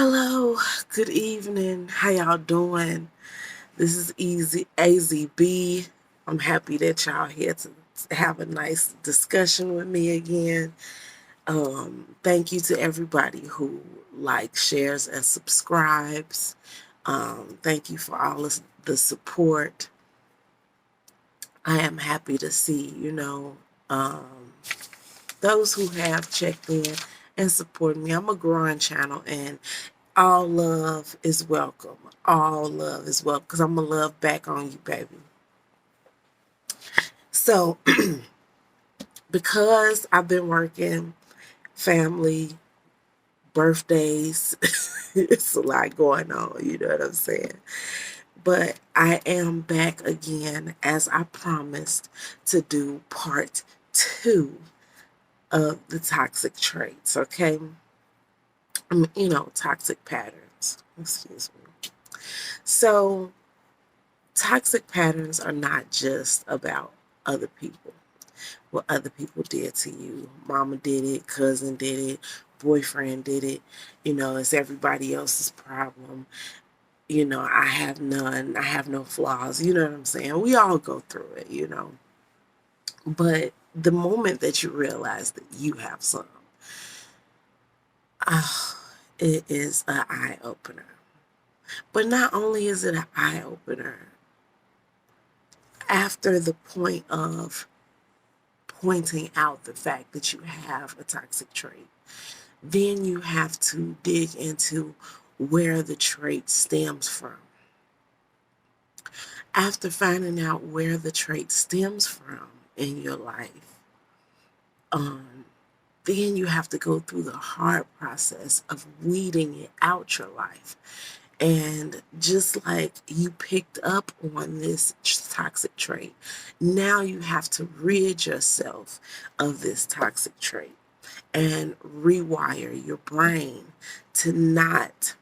Hello, good evening. How y'all doing? This is Easy AZB. I'm happy that y'all here to have a nice discussion with me again. Thank you to everybody who likes, shares, and subscribes. Thank you for all of the support. I am happy to see, those who have checked in and supported me. I'm a growing channel, and all love is welcome. All love is welcome, because I'm going to love back on you, baby. So, because I've been working, family, birthdays, it's a lot going on, you know what I'm saying? But I am back again, as I promised, to do part 2 of the toxic traits, okay? Toxic patterns. Excuse me. So, toxic patterns are not just about other people. What other people did to you. Mama did it, cousin did it, boyfriend did it. It's everybody else's problem. I have none. I have no flaws. You know what I'm saying? We all go through it. But the moment that you realize that you have some, it is an eye opener. But not only is it an eye opener, after the point of pointing out the fact that you have a toxic trait, then you have to dig into where the trait stems from. After finding out where the trait stems from in your life, then you have to go through the hard process of weeding it out your life. And just like you picked up on this toxic trait, now you have to rid yourself of this toxic trait and rewire your brain to not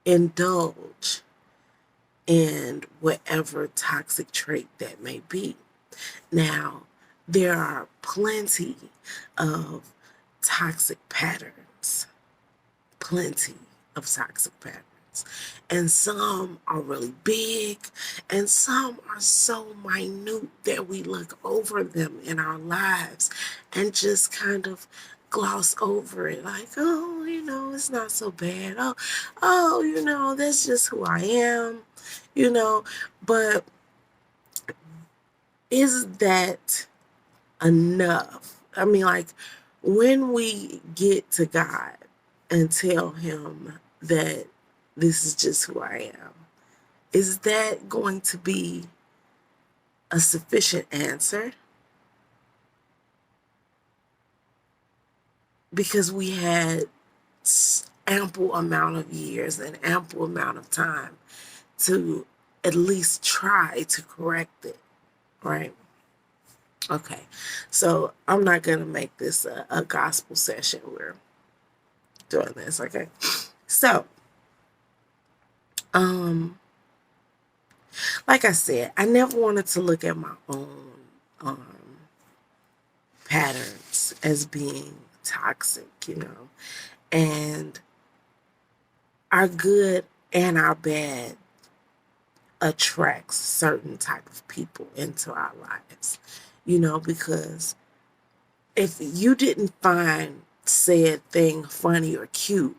indulge in whatever toxic trait that may be. Now, there are plenty of toxic patterns. Plenty of toxic patterns. And some are really big, and some are so minute that we look over them in our lives and just kind of gloss over it, like, oh, it's not so bad. Oh, that's just who I am, But is that enough? I mean, like, when we get to God and tell him that this is just who I am, is that going to be a sufficient answer? Because we had ample amount of years and ample amount of time to at least try to correct it, right? Okay, so I'm not going to make this a gospel session. We're doing this, okay? So, like I said, I never wanted to look at my own patterns as being toxic, and our good and our bad attracts certain type of people into our lives, because if you didn't find said thing funny or cute,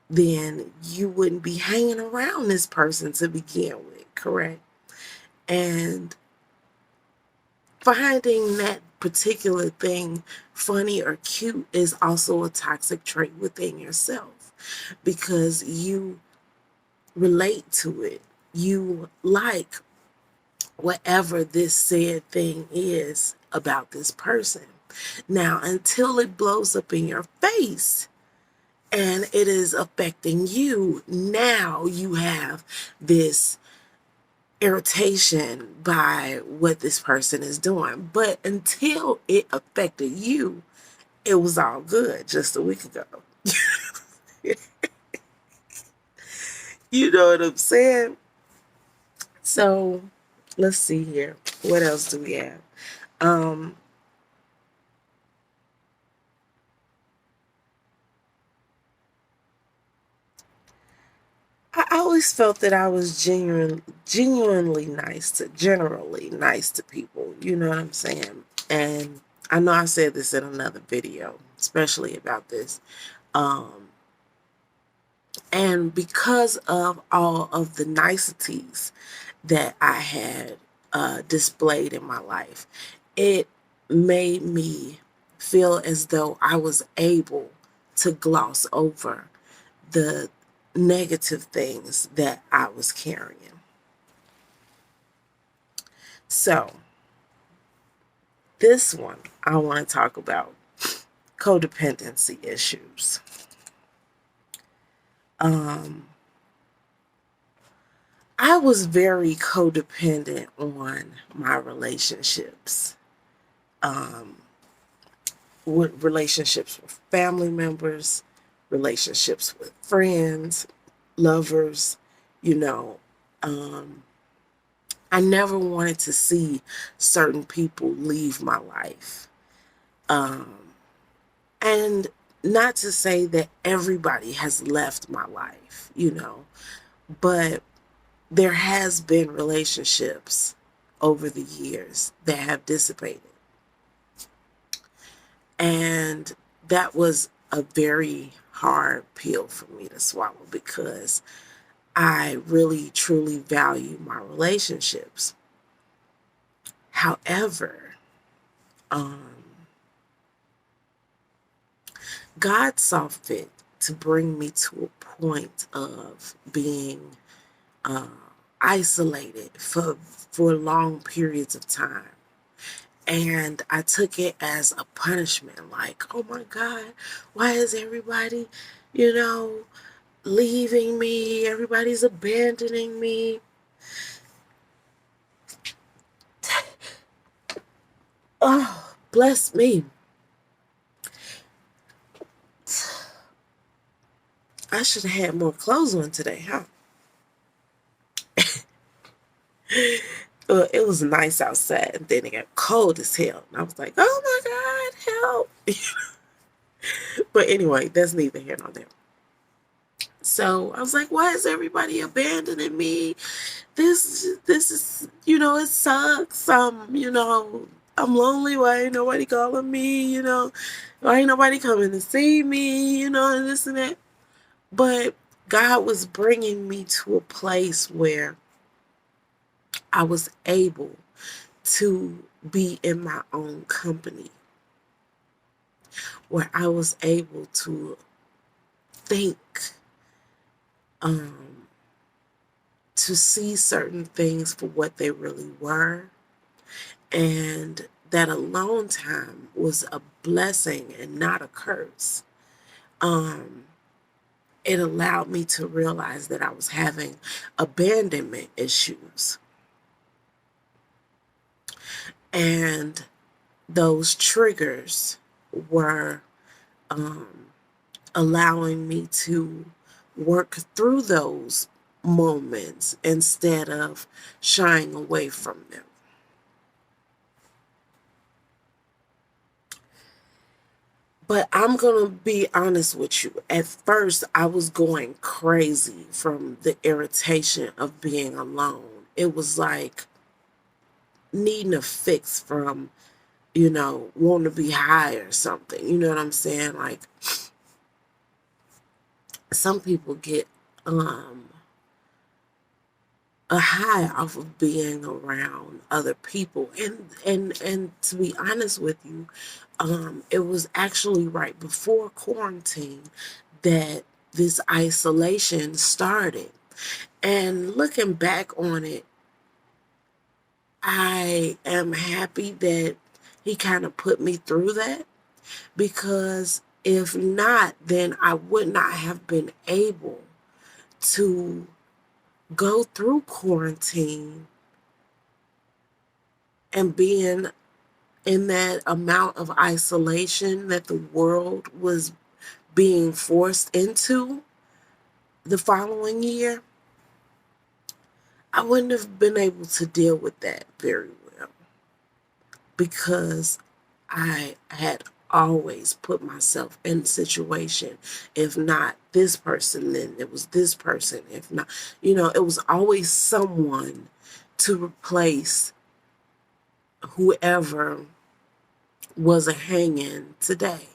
then you wouldn't be hanging around this person to begin with, correct? And finding that particular thing funny or cute is also a toxic trait within yourself, because you relate to it. You like whatever this said thing is about this person. Now, until it blows up in your face and it is affecting you, now you have this irritation by what this person is doing. But until it affected you, it was all good just a week ago. You know what I'm saying? So let's see here. What else do we have? I always felt that I was genuinely nice to, generally nice to people. You know what I'm saying? And I know I said this in another video, especially about this. Um, and because of all of the niceties that I had displayed in my life, it made me feel as though I was able to gloss over the negative things that I was carrying. So, this one, I want to talk about codependency issues. I was very codependent on my relationships, with relationships with family members, relationships with friends, lovers, you know. I never wanted to see certain people leave my life. And not to say that everybody has left my life, you know, but there has been relationships over the years that have dissipated. And that was a very hard pill for me to swallow because I really truly value my relationships. However, God saw fit to bring me to a point of being isolated for long periods of time. And I took it as a punishment, like, oh my God, why is everybody, you know, leaving me? Everybody's abandoning me. Oh, bless me. I should have had more clothes on today, huh? It was nice outside, and then it got cold as hell. And I was like, oh my God, help. But anyway, that's neither here nor there. So I was like, why is everybody abandoning me? This is, you know, it sucks. You know, I'm lonely. Why ain't nobody calling me? You know, why ain't nobody coming to see me? You know, and this and that. But God was bringing me to a place where I was able to be in my own company, where I was able to think, to see certain things for what they really were. And that alone time was a blessing and not a curse. It allowed me to realize that I was having abandonment issues. And those triggers were allowing me to work through those moments instead of shying away from them. But I'm going to be honest with you. At first, I was going crazy from the irritation of being alone. It was like needing a fix from, you know, wanting to be high or something. You know what I'm saying? Like, some people get a high off of being around other people, and to be honest with you, it was actually right before quarantine that this isolation started. And looking back on it, I am happy that he kind of put me through that, because if not, then I would not have been able to go through quarantine and being in that amount of isolation that the world was being forced into the following year. I wouldn't have been able to deal with that very well, because I had always put myself in a situation. If not this person, then it was this person. If not, it was always someone to replace whoever was a hanging today.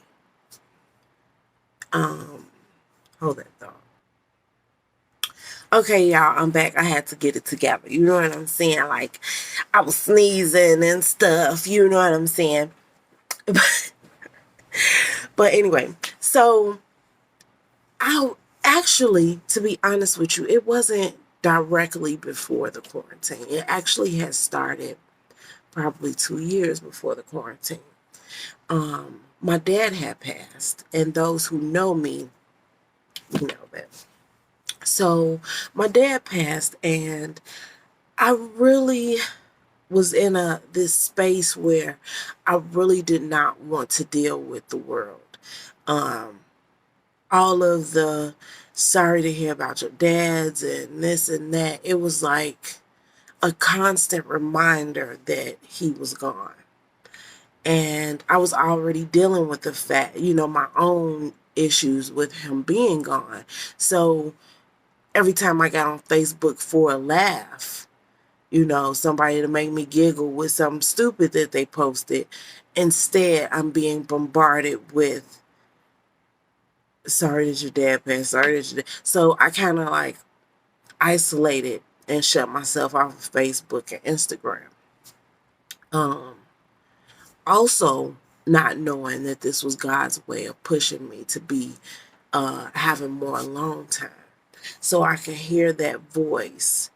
Hold that thought. Okay, y'all, I'm back. I had to get it together. You know what I'm saying? Like, I was sneezing and stuff. You know what I'm saying? But anyway, so I actually, to be honest with you, it wasn't directly before the quarantine. It actually had started probably 2 years before the quarantine. My dad had passed, and those who know me, you know that. So my dad passed, and I really was in this space where I really did not want to deal with the world. All of the sorry to hear about your dads and this and that, it was like a constant reminder that he was gone. And I was already dealing with the fact, my own issues with him being gone. So every time I got on Facebook for a laugh, somebody to make me giggle with something stupid that they posted, instead I'm being bombarded with, sorry that your dad passed, sorry that your dad. So I kind of like isolated and shut myself off of Facebook and Instagram. Also, not knowing that this was God's way of pushing me to be having more alone time, so I can hear that voice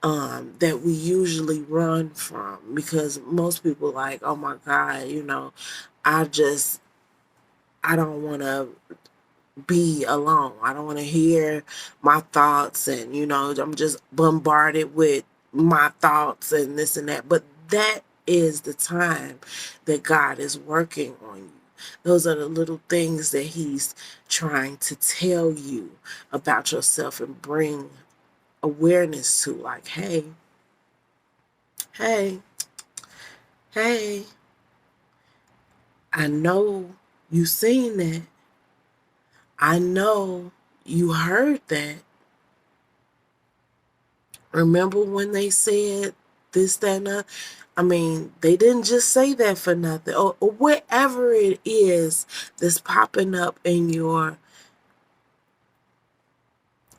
that we usually run from, because most people like, oh my God, I don't want to be alone. I don't want to hear my thoughts, and I'm just bombarded with my thoughts and this and that. But that is the time that God is working on you. Those are the little things that he's trying to tell you about yourself and bring awareness to, like, hey, hey, hey, I know you seen that. I know you heard that. Remember when they said this, that, and that? I mean, they didn't just say that for nothing. Or whatever it is that's popping up in your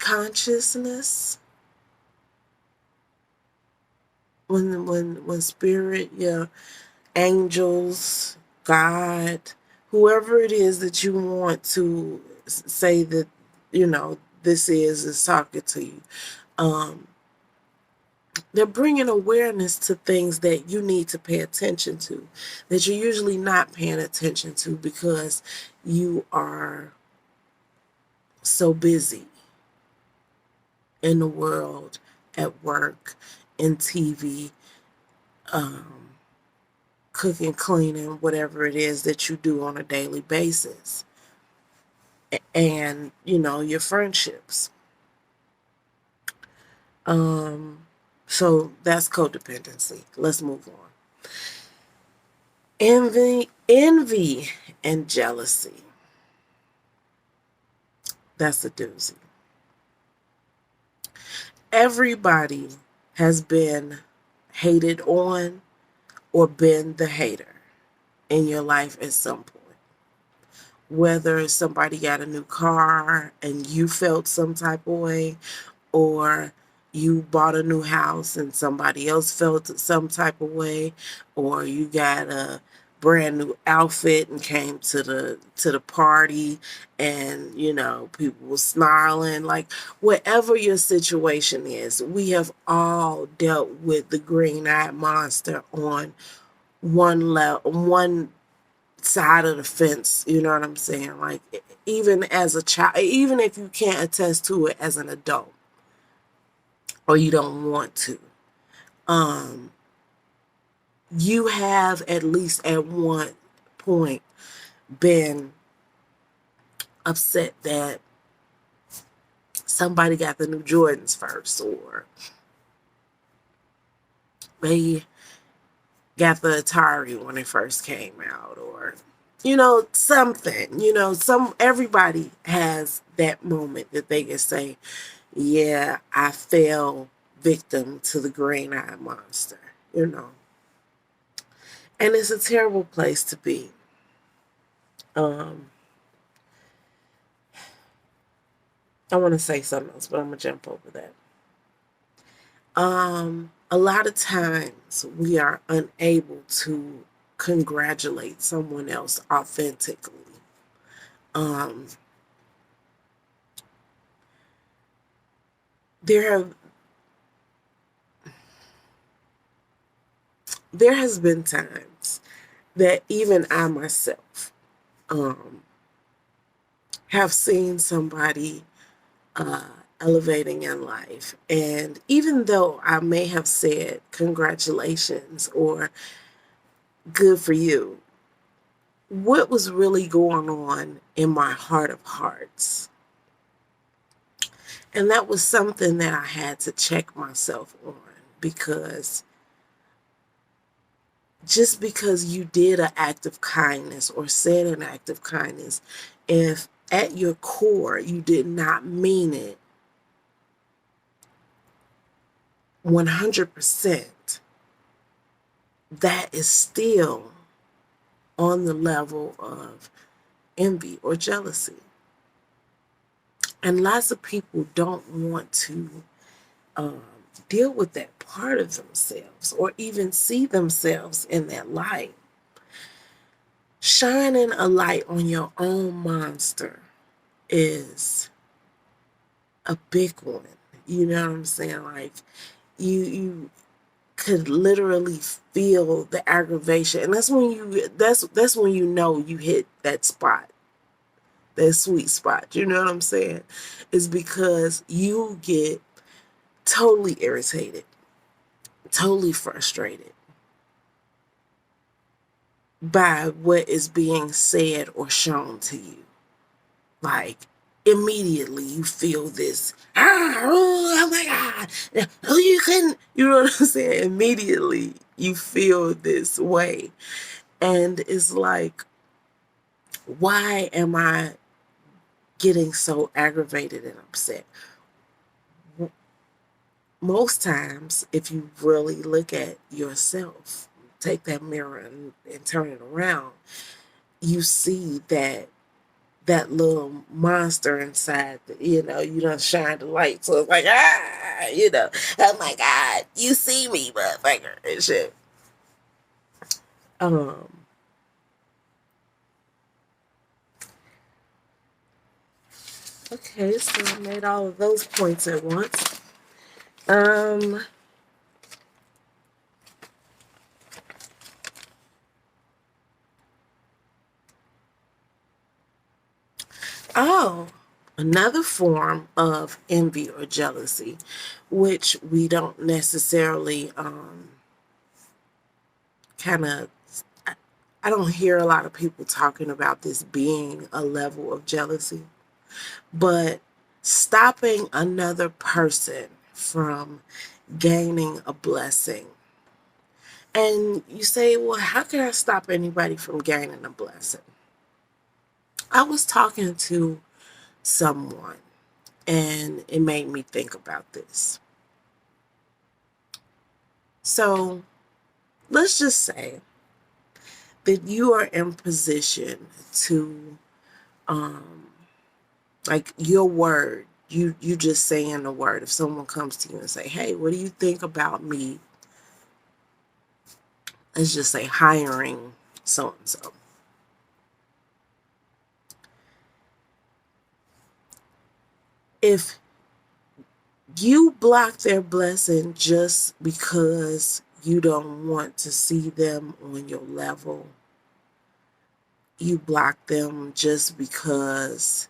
consciousness. When spirit, your angels, God, whoever it is that you want to say that, this is talking to you. They're bringing awareness to things that you need to pay attention to, that you're usually not paying attention to because you are so busy in the world, at work, in TV, cooking, cleaning, whatever it is that you do on a daily basis. And, your friendships. So that's codependency. Let's move on. Envy and jealousy. That's a doozy. Everybody has been hated on or been the hater in your life at some point. Whether somebody got a new car and you felt some type of way, or you bought a new house and somebody else felt some type of way, or you got a brand new outfit and came to the party and people were snarling. Like, whatever your situation is, we have all dealt with the green-eyed monster on one side of the fence. You know what I'm saying? Like, even as a child, even if you can't attest to it as an adult, or you don't want to, you have at least at one point been upset that somebody got the new Jordans first, or they got the Atari when it first came out, or something, everybody has that moment that they can say, yeah, I fell victim to the green-eyed monster, and it's a terrible place to be. I want to say something else, but I'm gonna jump over that. A lot of times we are unable to congratulate someone else authentically. Um, there have there has been times that even I myself um, have seen somebody uh, elevating in life, and even though I may have said congratulations or good for you, what was really going on in my heart of hearts? And that was something that I had to check myself on, because just because you did an act of kindness or said an act of kindness, if at your core you did not mean it 100%, that is still on the level of envy or jealousy. And lots of people don't want to um, deal with that part of themselves or even see themselves in that light. Shining a light on your own monster is a big one. You know what I'm saying? Like, you could literally feel the aggravation, and that's when you know you hit that spot, that sweet spot. You know what I'm saying? Is because you get totally irritated, totally frustrated by what is being said or shown to you. Like, immediately you feel this, oh my God, oh, you couldn't, you know what I'm saying? Immediately you feel this way. And it's like, why am I getting so aggravated and upset? Most times, if you really look at yourself, take that mirror and turn it around, you see that little monster inside, you done shine the light. So it's like, oh my God, you see me, motherfucker, and shit. Um, okay, so I made all of those points at once. Um, oh, another form of envy or jealousy, which we don't necessarily kind of, I don't hear a lot of people talking about this being a level of jealousy, but stopping another person from gaining a blessing. And you say, well, how can I stop anybody from gaining a blessing? I was talking to someone and it made me think about this. So let's just say that you are in position to, like, your word, you just saying the word. If someone comes to you and say, hey, what do you think about me, let's just say, hiring so and so? If you block their blessing just because you don't want to see them on your level, you block them just because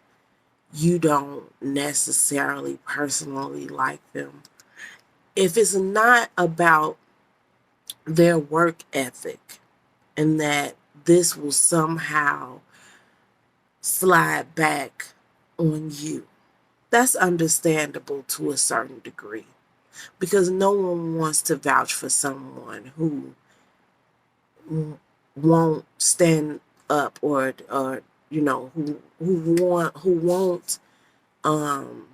you don't necessarily personally like them, if it's not about their work ethic and that this will somehow slide back on you, that's understandable to a certain degree, because no one wants to vouch for someone who won't stand up, or who won't um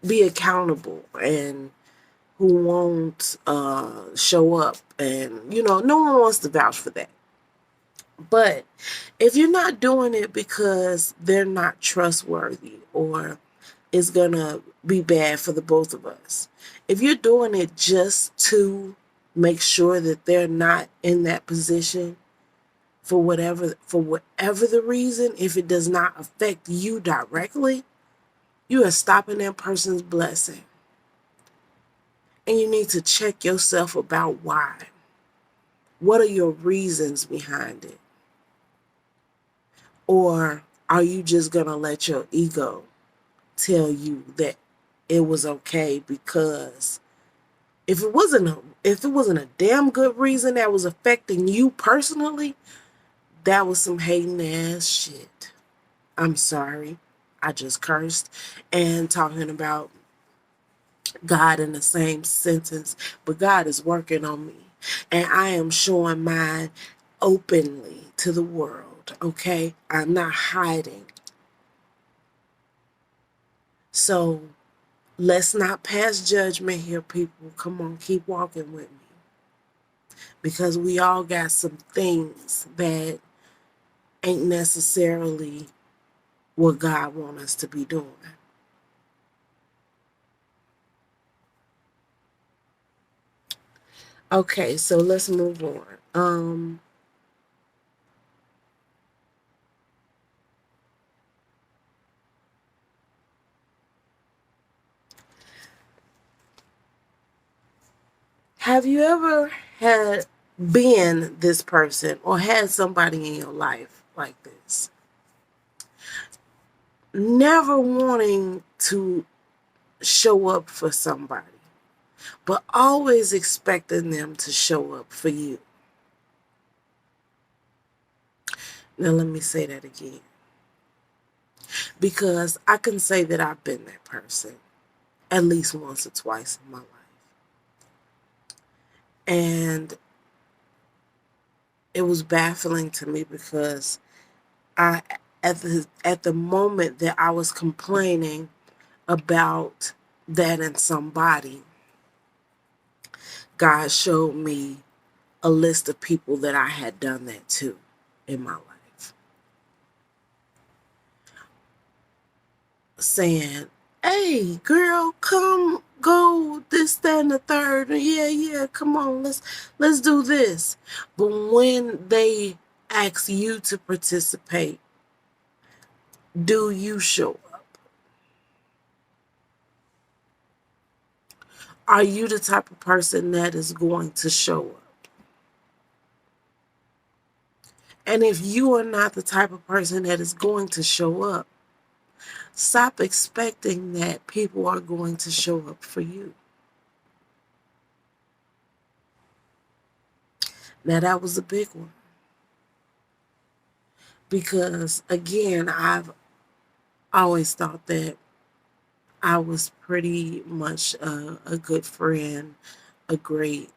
be accountable, and who won't show up, and no one wants to vouch for that. But if you're not doing it because they're not trustworthy, or it's gonna be bad for the both of us, if you're doing it just to make sure that they're not in that position for whatever the reason, if it does not affect you directly, you are stopping that person's blessing. And you need to check yourself about why. What are your reasons behind it? Or are you just going to let your ego tell you that it was okay? Because if it wasn't a damn good reason that was affecting you personally, that was some hating ass shit. I'm sorry. I just cursed and talking about God in the same sentence, but God is working on me, and I am showing mine openly to the world, okay? I'm not hiding. So let's not pass judgment here, people. Come on, keep walking with me, because we all got some things that ain't necessarily what God wants us to be doing. Okay, so let's move on. Have you ever had been this person, or had somebody in your life like this? Never wanting to show up for somebody, but always expecting them to show up for you. Now, let me say that again, because I can say that I've been that person at least once or twice in my life. And it was baffling to me, because I at the moment that I was complaining about that in somebody, God showed me a list of people that I had done that to in my life, saying, "Hey, girl, come go this, that, and the third. Yeah, yeah, come on, let's do this." But when they ask you to participate, do you show up? Are you the type of person that is going to show up? And if you are not the type of person that is going to show up, stop expecting that people are going to show up for you. Now, that was a big one, because again, I've always thought that I was pretty much a good friend, a great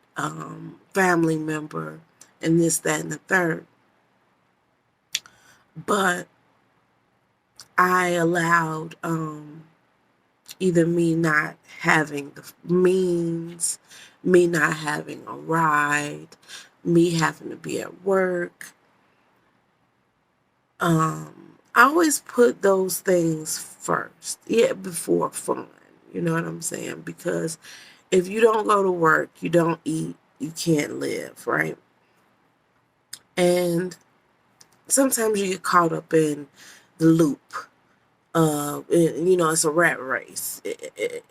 family member, and this, that, and the third. But I allowed either me not having the means, me not having a ride, me having to be at work. I always put those things first, yeah, before fun. You know what I'm saying? Because if you don't go to work, you don't eat, you can't live, right? And sometimes you get caught up in the loop. It's a rat race,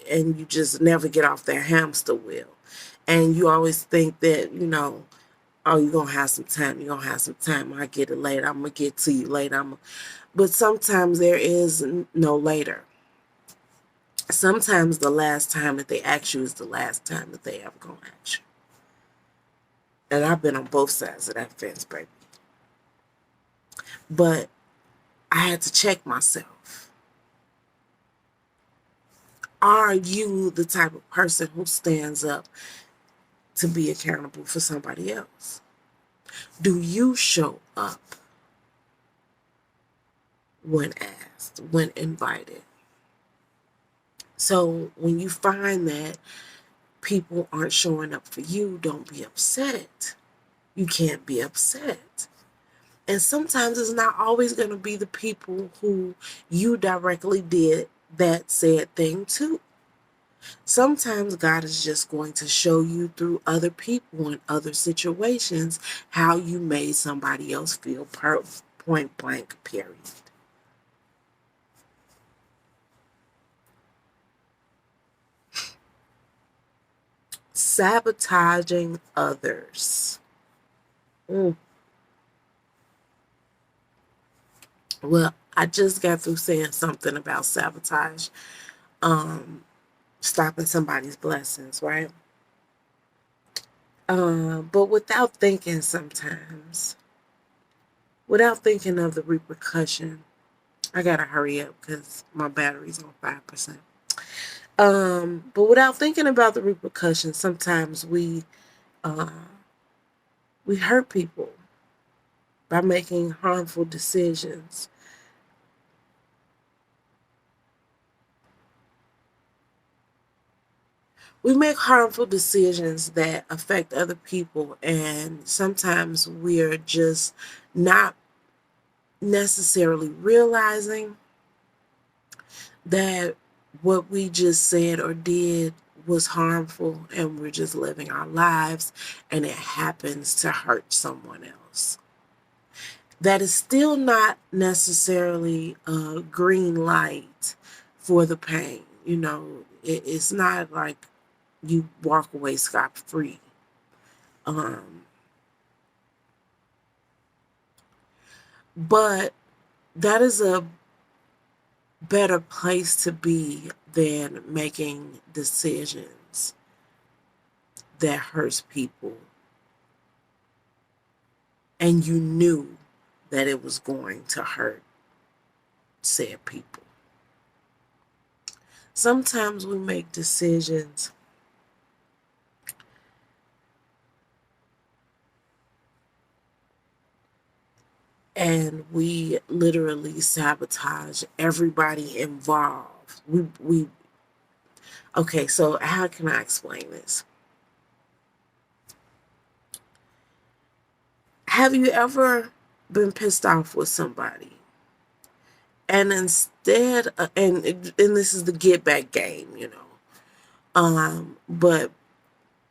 and you just never get off that hamster wheel. And you always think that, oh, you're going to have some time. You're going to have some time. I get it later. I'm going to get to you later. But sometimes there is no later. Sometimes the last time that they ask you is the last time that they ever going to ask you. And I've been on both sides of that fence, baby. But I had to check myself. Are you the type of person who stands up to be accountable for somebody else? Do you show up when asked, when invited? So when you find that people aren't showing up for you, don't be upset. You can't be upset. And sometimes it's not always going to be the people who you directly did that said thing to. Sometimes God is just going to show you through other people and other situations how you made somebody else feel, point blank, period. Sabotaging others. Mm. Well, I just got through saying something about sabotage, stopping somebody's blessings, right? But without thinking sometimes, without thinking of the repercussion, I gotta hurry up because my battery's on 5%. But without thinking about the repercussions, sometimes we hurt people by making harmful decisions. We make harmful decisions that affect other people, and sometimes we're just not necessarily realizing that what we just said or did was harmful, and we're just living our lives, and it happens to hurt someone else. That is still not necessarily a green light for the pain. It's not like you walk away scot-free. But that is a better place to be than making decisions that hurts people and you knew that it was going to hurt said people. Sometimes we make decisions and we literally sabotage everybody involved. Okay, so how can I explain this? Have you ever been pissed off with somebody? And instead, and this is the get back game, but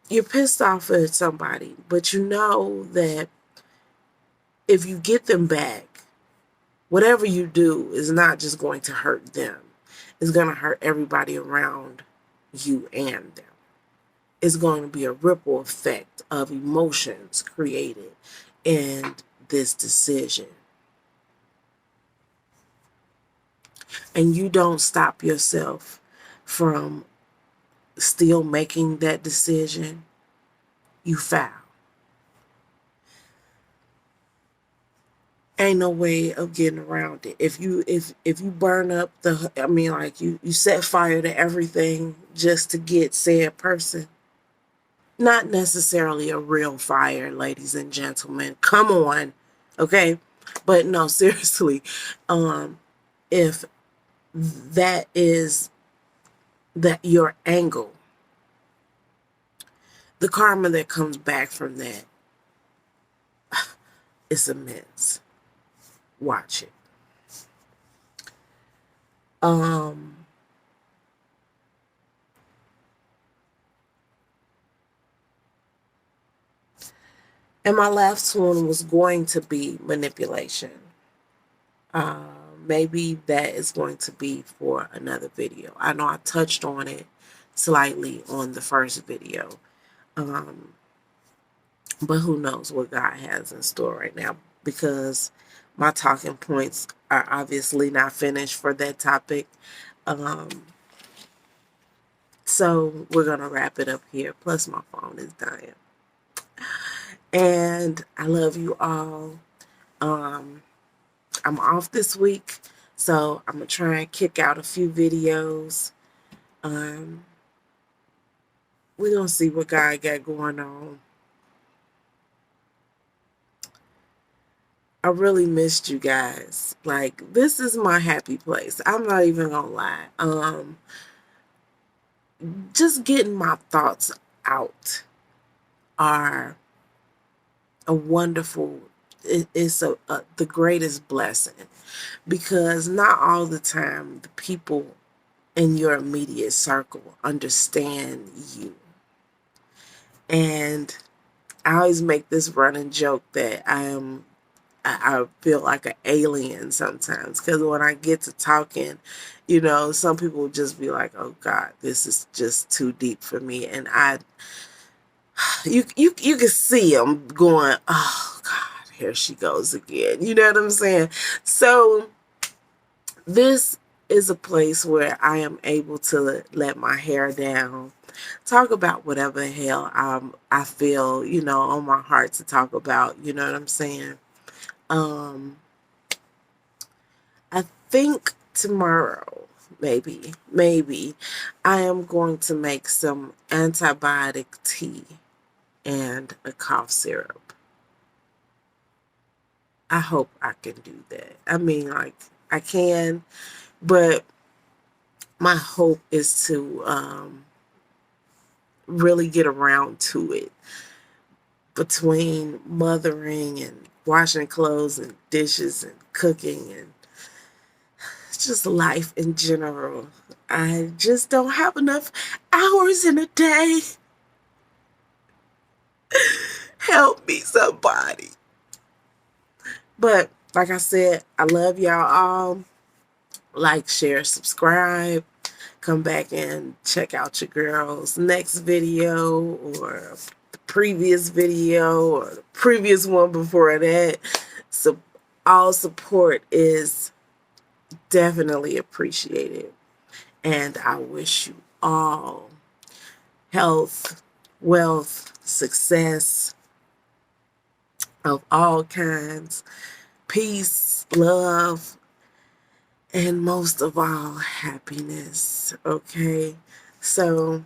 you're pissed off at somebody, but you know that if you get them back, whatever you do is not just going to hurt them. It's going to hurt everybody around you and them. It's going to be a ripple effect of emotions created in this decision. And you don't stop yourself from still making that decision, you foul. Ain't no way of getting around it. If you burn up you set fire to everything just to get said person, not necessarily a real fire, ladies and gentlemen. Come on, okay? But no, seriously, if that is that your angle, the karma that comes back from that is immense. Watch it. And my last one was going to be manipulation. Maybe that is going to be for another video. I know I touched on it slightly on the first video. But who knows what God has in store right now, because my talking points are obviously not finished for that topic. So we're going to wrap it up here. Plus my phone is dying. And I love you all. I'm off this week, so I'm going to try and kick out a few videos. We're going to see what God got going on. I really missed you guys. Like, this is my happy place. I'm not even gonna lie. Just getting my thoughts out are a wonderful, it's the greatest blessing, because not all the time the people in your immediate circle understand you. And I always make this running joke that I feel like an alien sometimes, because when I get to talking, some people just be like, "Oh God, this is just too deep for me," and you can see them going, "Oh God, here she goes again." You know what I'm saying? So this is a place where I am able to let my hair down, talk about whatever the hell I feel, on my heart to talk about. You know what I'm saying? Um, I think tomorrow, maybe, I am going to make some antibiotic tea and a cough syrup. I hope I can do that. I mean, like, I can, but my hope is to really get around to it, between mothering and washing clothes and dishes and cooking and just life in general. I just don't have enough hours in a day. Help me, somebody. But like I said, I love y'all all. Like, share, subscribe. Come back and check out your girl's next video, or the previous video, or the previous one before that. So all support is definitely appreciated. And I wish you all health, wealth, success of all kinds, peace, love, and most of all, happiness. Okay? So